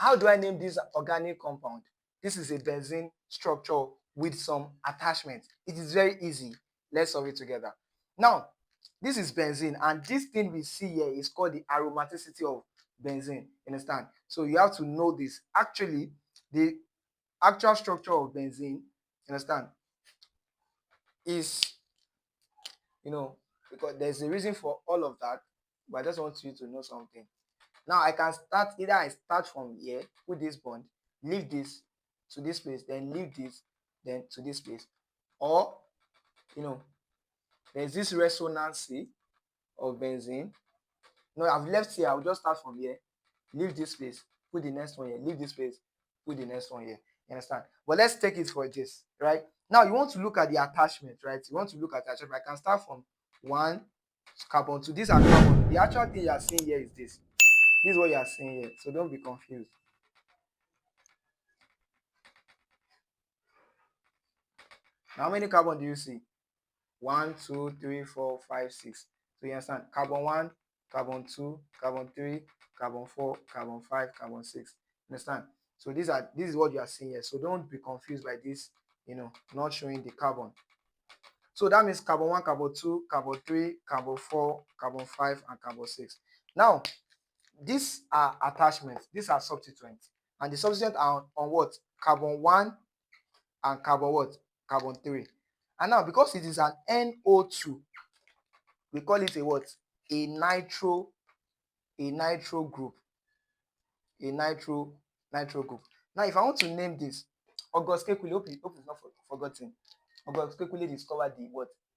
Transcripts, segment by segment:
how do I name this organic compound? This is a benzene structure with some attachment. It is very easy. Let's solve it together. Now, this is benzene, and this thing we see here is called the aromaticity of benzene. Understand? So you have to know this. Actually, the actual structure of benzene, understand, is, because there's a reason for all of that, but I just want you to know something. Now I can start, either I start from here, put this bond, leave this to this place, then leave this, then to this place. Or, there's this resonancy of benzene. No, I've left here, I'll just start from here, leave this place, put the next one here, leave this place, put the next one here. You understand? But let's take it for this, right? Now you want to look at the attachment, right? You want to look at the attachment. I can start from 1 carbon, 2. These are carbon. The actual thing you are seeing here is this. This is what you are seeing here. So don't be confused. Now, how many carbon do you see? 1, 2, 3, 4, 5, 6. So you understand? Carbon 1, carbon 2, carbon 3, carbon 4, carbon 5, carbon 6. Understand? So this is what you are seeing here. So don't be confused by this, not showing the carbon. So that means carbon 1, carbon 2, carbon 3, carbon 4, carbon 5, and carbon 6. Now, these are attachments. These are substituents. And the substituents are on what? Carbon 1 and carbon what? Carbon 3. And now, because it is an NO2, we call it a what? A nitro group. A nitro group. Now, if I want to name this, August Kekule, hope it's not forgotten. August Kekule discovered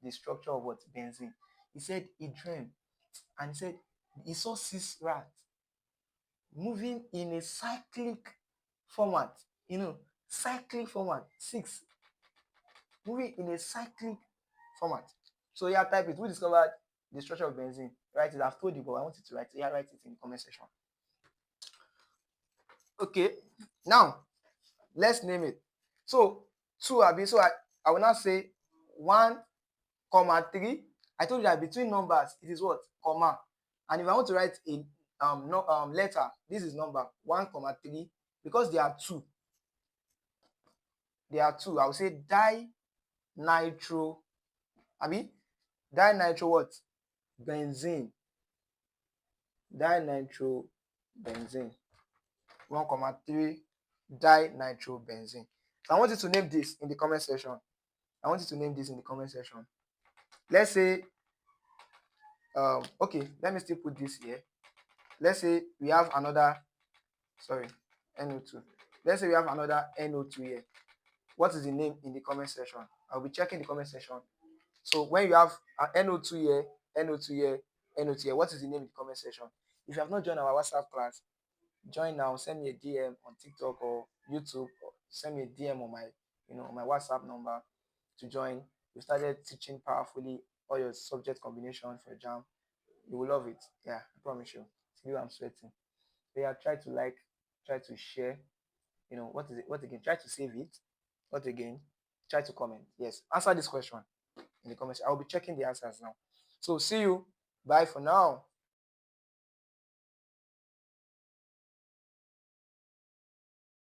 the structure of what? Benzene. He said he dreamed, and he said he saw 6 rats moving in a cyclic format. Cyclic format. 6 moving in a cyclic format. So yeah, type it. Who discovered the structure of benzene? Write it. I've told you, but I want you to write it. Yeah, write it in the comment section. Okay. Now, let's name it. So 2 Abi. So I will now say 1, 3. I told you that between numbers it is what? Comma. And if I want to write a letter, this is number 1, 3, because there are 2. There are 2. I will say dinitro. Abi, dinitro what? Benzene. Dinitro benzene. 1, 3 dinitrobenzene. So I want you to name this in the comment section. Let's say, okay, let me still put this here. Let's say we have another, NO2. Let's say we have another NO2 here. What is the name in the comment section? I'll be checking the comment section. So when you have NO2 here, NO2 here, NO2 here, what is the name in the comment section? If you have not joined our WhatsApp class, join now. Send me a DM on TikTok or YouTube, or send me a DM on my WhatsApp number to join. We started teaching powerfully all your subject combination for JAMB. You will love it. Yeah, I promise you. See you, I'm sweating. So yeah, try to like, try to share. What is it? What again? Try to save it. What again? Try to comment. Yes, answer this question in the comments. I will be checking the answers now. So see you. Bye for now.